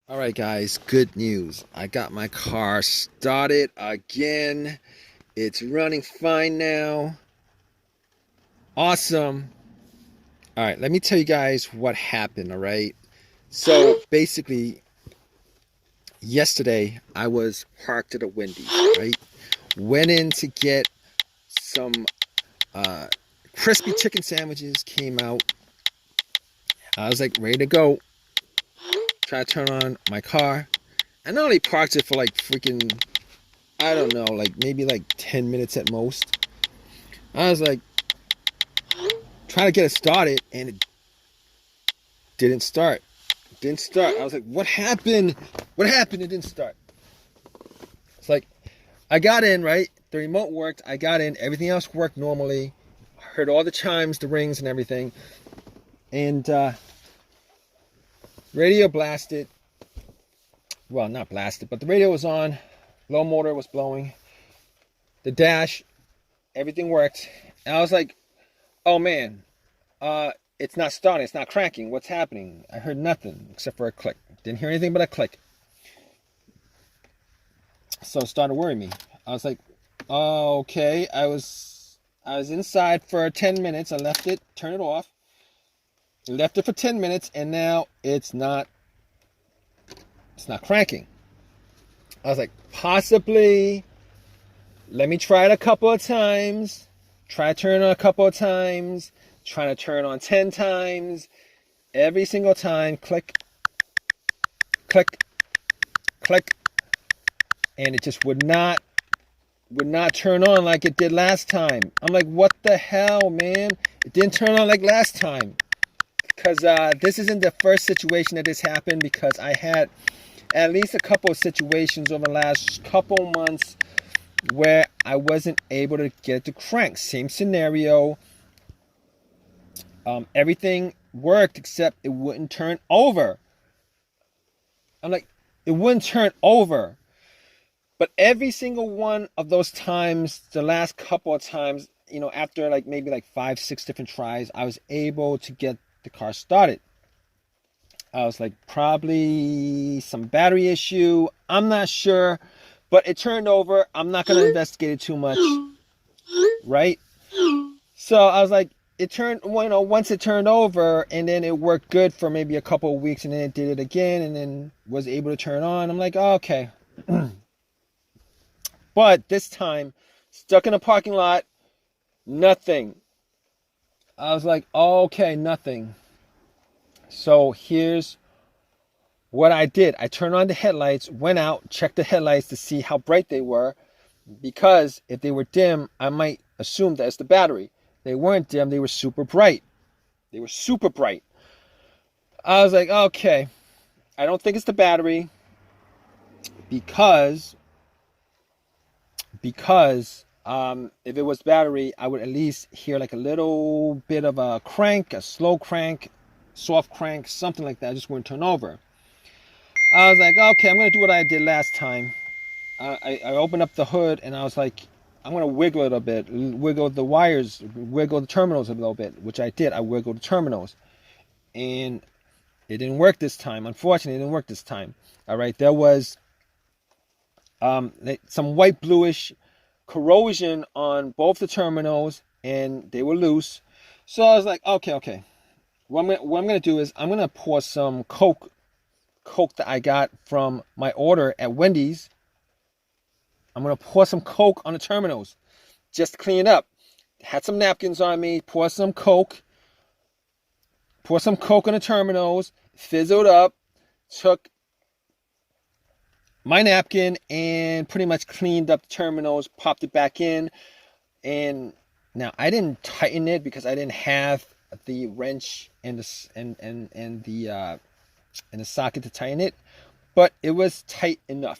All right, guys, good news. I got my car started again. It's running fine now. Awesome. All right, let me tell you guys what happened, all right? So basically, yesterday I was parked at a Wendy's, right? Went in to get some uh, crispy chicken sandwiches, came out. I was like ready to go. Try to turn on my car. And I only parked it for like freaking, I don't know, like maybe like 10 minutes at most. I was like trying to get it started and it didn't start. It didn't start. I was like, what happened? What happened? It didn't start. It's like I got in, right? The remote worked. I got in. Everything else worked normally. Heard all the chimes, the rings, and everything. And radio blasted. Well, not blasted, but the radio was on. Low motor was blowing. The dash, everything worked. And I was like, oh man, it's not starting. It's not cranking. What's happening? I heard nothing except for a click. Didn't hear anything but a click. So it started worrying me. I was like, oh, okay. I was inside for 10 minutes. I left it, turned it off. Left it for 10 minutes, and now it's not cranking. I was like, possibly. Let me try it a couple of times. Try to turn it on a couple of times. Trying to turn on 10 times. Every single time, click, click, click. And it just would not turn on like it did last time. I'm like, what the hell, man? It didn't turn on like last time. Because this isn't the first situation that this happened, because I had at least a couple of situations over the last couple months where I wasn't able to get it to crank. Same scenario. Everything worked except it wouldn't turn over. I'm like, it wouldn't turn over. But every single one of those times, the last couple of times, after like maybe like 5-6 different tries, I was able to get the car started. I was like, probably some battery issue. I'm not sure, but it turned over. I'm not going to investigate it too much, right? So I was like, it turned, once it turned over, and then it worked good for maybe a couple of weeks, and then it did it again, and then was able to turn on. I'm like, oh, okay. But this time, stuck in a parking lot, nothing. I was like, oh, okay, nothing. So here's what I did. I turned on the headlights, went out, checked the headlights to see how bright they were, because if they were dim, I might assume that it's the battery. They weren't dim, they were super bright. They were super bright. I was like, okay, I don't think it's the battery, because if it was battery, I would at least hear like a little bit of a crank, a slow crank, soft crank, something like that. I just wouldn't turn over. I was like, okay, I'm going to do what I did last time. I opened up the hood, and I was like, I'm going to wiggle it a bit, wiggle the wires, wiggle the terminals a little bit, which I did. I wiggled the terminals, and it didn't work this time. Unfortunately, it didn't work this time. All right, there was some white bluish corrosion on both the terminals, and they were loose. So I was like, okay. What I'm going to do is I'm going to pour some Coke that I got from my order at Wendy's. I'm going to pour some Coke on the terminals just to clean it up. Had some napkins on me, pour some Coke on the terminals, fizzled up, took my napkin and pretty much cleaned up the terminals, popped it back in. And now I didn't tighten it because I didn't have the wrench and the socket to tighten it, but it was tight enough.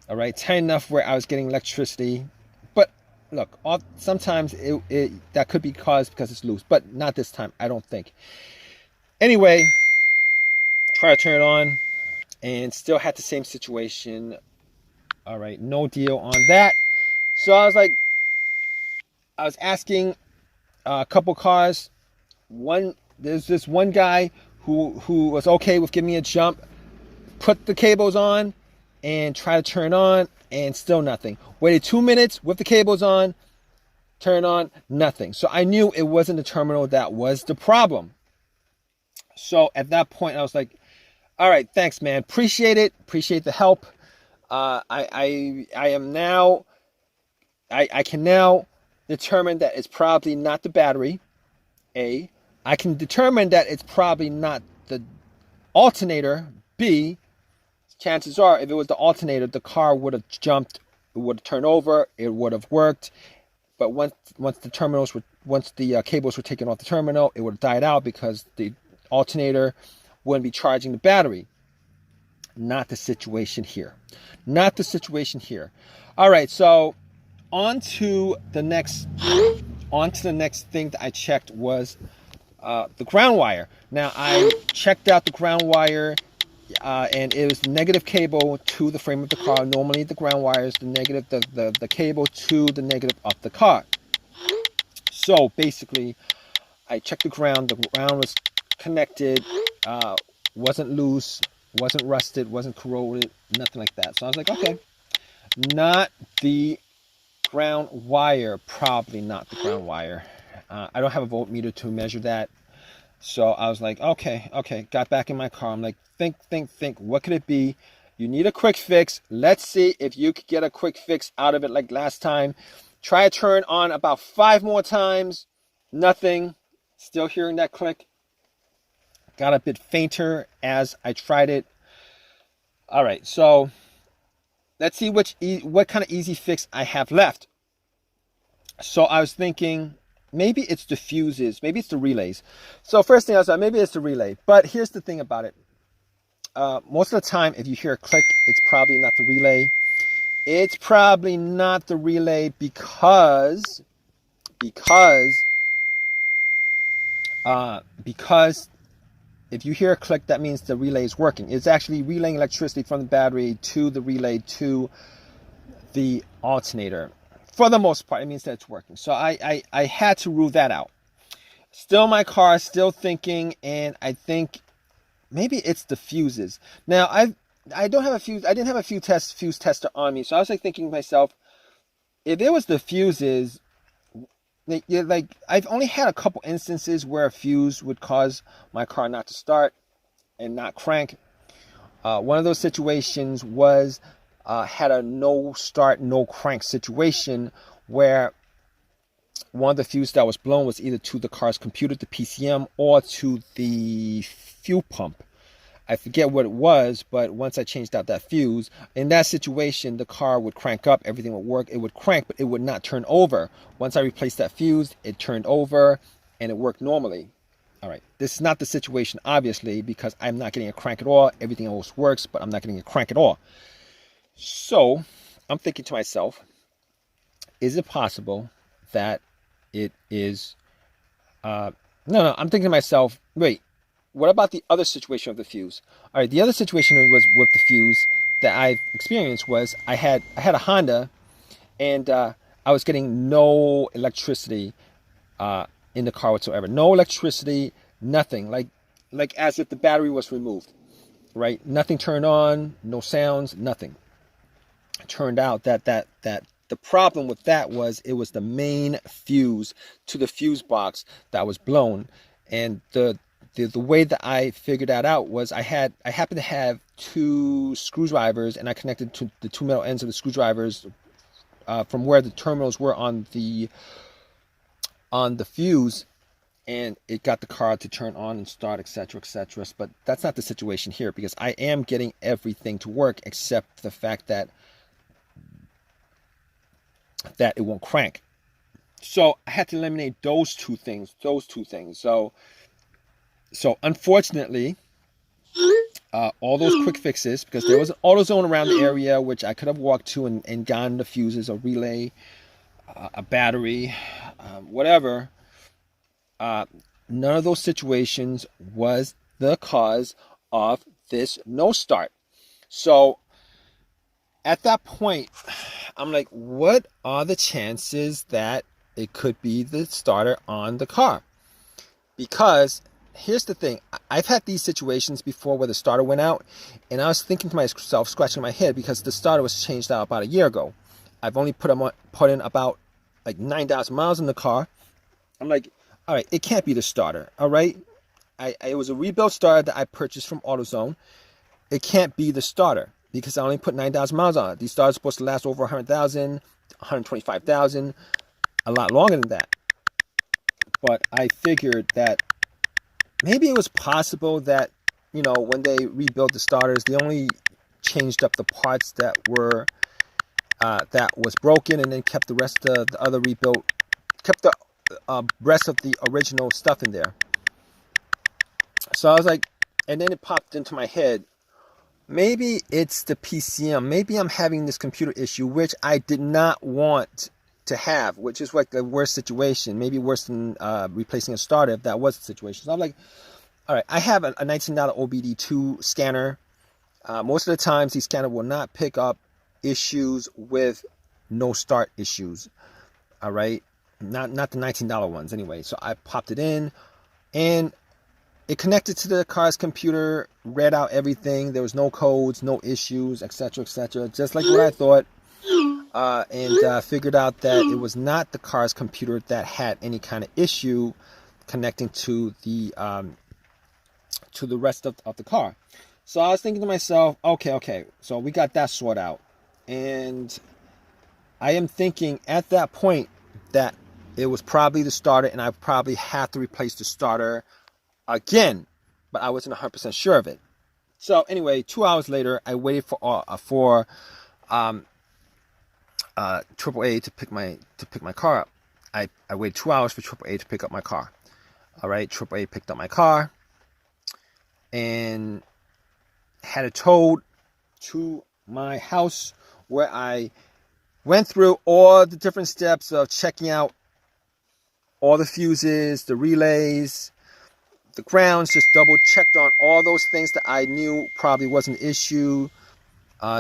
All right, tight enough where I was getting electricity. But look, sometimes it that could be caused because it's loose, but not this time, I don't think. Anyway, try to turn it on, and still had the same situation. All right, no deal on that. So I was asking a couple cars. There's this one guy who was okay with giving me a jump, put the cables on and try to turn on, and still nothing. Waited 2 minutes with the cables on, turn on, nothing. So I knew it wasn't the terminal that was the problem. So at that point I was like, all right, thanks, man. Appreciate it. Appreciate the help. I can now determine that it's probably not the battery. A. I can determine that it's probably not the alternator. B. Chances are, if it was the alternator, the car would have jumped, it would have turned over, it would have worked. But once the cables were taken off the terminal, it would have died out because the alternator wouldn't be charging the battery. Not the situation here. Not the situation here. All right, so on to the next thing that I checked was the ground wire. Now I checked out the ground wire, and it was the negative cable to the frame of the car. Normally the ground wire is the negative, the cable to the negative of the car. So basically, I checked the ground. The ground was connected, wasn't loose, wasn't rusted, wasn't corroded, nothing like that. So I was like, okay, not the ground wire, probably not the ground wire. I don't have a voltmeter to measure that. So I was like, okay, got back in my car. I'm like, think, what could it be? You need a quick fix. Let's see if you could get a quick fix out of it like last time. Try to turn on about 5 more times. Nothing. Still hearing that click. Got a bit fainter as I tried it. All right, so let's see what kind of easy fix I have left. So I was thinking, maybe it's the fuses, maybe it's the relays. So first thing I was like, maybe it's the relay. But here's the thing about it. Most of the time, if you hear a click, it's probably not the relay. It's probably not the relay because if you hear a click, that means the relay is working. It's actually relaying electricity from the battery to the relay to the alternator. For the most part, it means that it's working. So I had to rule that out. Still in my car, still thinking, and I think maybe it's the fuses. Now I don't have a fuse. I didn't have a fuse tester on me, so I was like thinking to myself, if it was the fuses, like I've only had a couple instances where a fuse would cause my car not to start and not crank. One of those situations was had a no start, no crank situation where one of the fuses that was blown was either to the car's computer, the PCM, or to the fuel pump. I forget what it was, but once I changed out that fuse, in that situation, the car would crank up, everything would work, it would crank, but it would not turn over. Once I replaced that fuse, it turned over, and it worked normally. All right, this is not the situation, obviously, because I'm not getting a crank at all. Everything else works, but I'm not getting a crank at all. So, I'm thinking to myself, is it possible that it is... I'm thinking to myself, wait, what about the other situation of the fuse? All right, the other situation was with the fuse that I've experienced was I had a Honda, and I was getting no electricity in the car whatsoever. No electricity, nothing. Like as if the battery was removed, right? Nothing turned on, no sounds, nothing. It turned out that the problem with that was it was the main fuse to the fuse box that was blown, and the way that I figured that out was I happened to have 2 screwdrivers, and I connected to the 2 metal ends of the screwdrivers from where the terminals were on the fuse, and it got the car to turn on and start, etc., etc. But that's not the situation here, because I am getting everything to work except the fact that it won't crank. So I had to eliminate those two things. So unfortunately, all those quick fixes, because there was an AutoZone around the area which I could have walked to and gotten the fuses, a relay, a battery, whatever. None of those situations was the cause of this no start. So at that point, I'm like, what are the chances that it could be the starter on the car? Because here's the thing. I've had these situations before where the starter went out, and I was thinking to myself, scratching my head, because the starter was changed out about a year ago. I've only put in about like 9,000 miles in the car. I'm like, all right, it can't be the starter. All right, it was a rebuilt starter that I purchased from AutoZone. It can't be the starter because I only put 9,000 miles on it. These starters are supposed to last over 100,000, 125,000, a lot longer than that. But I figured that maybe it was possible that, you know, when they rebuilt the starters, they only changed up the parts that were that was broken, and then kept the rest of the other rebuilt, kept the rest of the original stuff in there. So I was like, and then it popped into my head, maybe it's the PCM. Maybe I'm having this computer issue, which I did not want to have, which is like the worst situation, maybe worse than replacing a starter if that was the situation. So I'm like, all right, I have a $19 OBD2 scanner. Most of the times, these scanners will not pick up issues with no start issues. All right, not the $19 ones anyway. So I popped it in, and it connected to the car's computer, read out everything. There was no codes, no issues, etc., etc., just like what I thought. And figured out that it was not the car's computer that had any kind of issue connecting to the rest of the car. So I was thinking to myself, okay, so we got that sorted out. And I am thinking at that point that it was probably the starter, and I probably had to replace the starter again, but I wasn't 100% sure of it. So anyway, 2 hours later, I waited for AAA to pick my car up. I waited 2 hours for AAA to pick up my car. All right, AAA picked up my car and had it towed to my house, where I went through all the different steps of checking out all the fuses, the relays, the grounds, just double checked on all those things that I knew probably was an issue.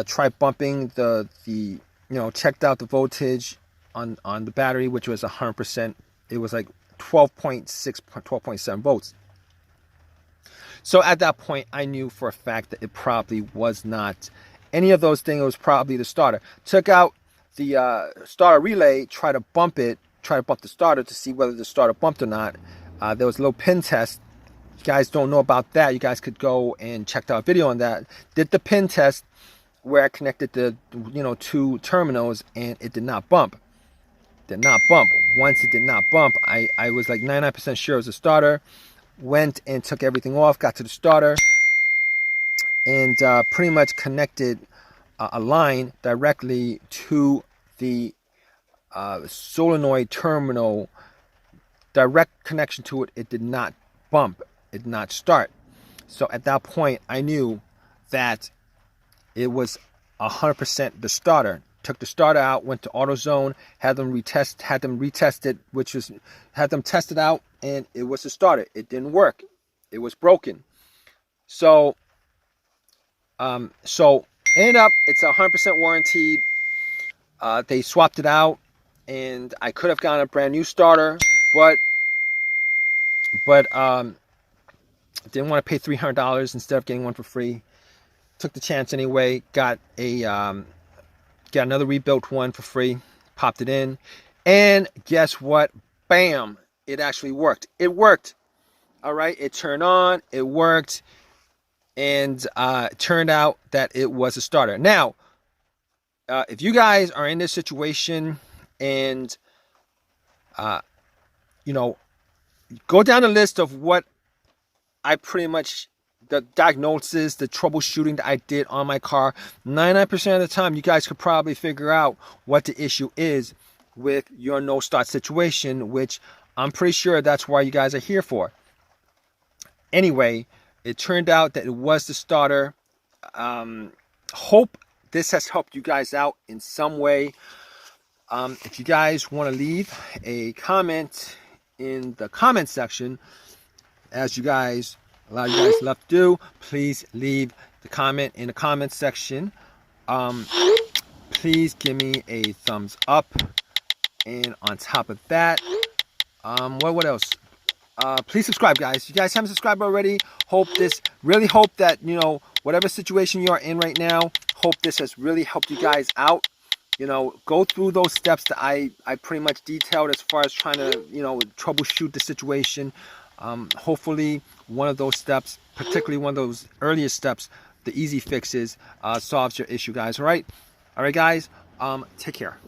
Tried bumping checked out the voltage on the battery, which was 100%. It was like 12.6, 12.7 volts. So at that point, I knew for a fact that it probably was not any of those things. It was probably the starter. Took out the starter relay, tried to bump the starter to see whether the starter bumped or not. There was a little pin test. If you guys don't know about that, you guys could go and check out a video on that. Did the pin test where I connected the two terminals, and it did not bump. Once it did not bump, I was like 99% sure it was a starter. Went and took everything off, got to the starter, and pretty much connected a line directly to the solenoid terminal. Direct connection to it. It did not bump. It did not start. So at that point, I knew that it was 100% the starter. Took the starter out, went to AutoZone, had them retested, had them tested out, and it was the starter. It didn't work. It was broken. So ended up, it's 100% warranted. They swapped it out, and I could have gotten a brand new starter, but didn't want to pay $300 instead of getting one for free. Took the chance anyway. Got another rebuilt one for free. Popped it in, and guess what? Bam! It actually worked. It worked. All right. It turned on. It worked, and it turned out that it was a starter. Now, if you guys are in this situation and go down the list of what I pretty much, the diagnosis, the troubleshooting that I did on my car, 99% of the time, you guys could probably figure out what the issue is with your no start situation, which I'm pretty sure that's why you guys are here for. Anyway, it turned out that it was the starter. Hope this has helped you guys out in some way. If you guys want to leave a comment in the comment section, as a lot of you guys love to do, please leave the comment in the comment section. Please give me a thumbs up, and on top of that, what else? please subscribe, guys. If you guys haven't subscribed already, really hope that, you know, whatever situation you are in right now, hope this has really helped you guys out. You know, go through those steps that I pretty much detailed as far as trying to, you know, troubleshoot the situation. Hopefully one of those steps, particularly one of those earliest steps, the easy fixes, solves your issue, guys. All right, guys, take care.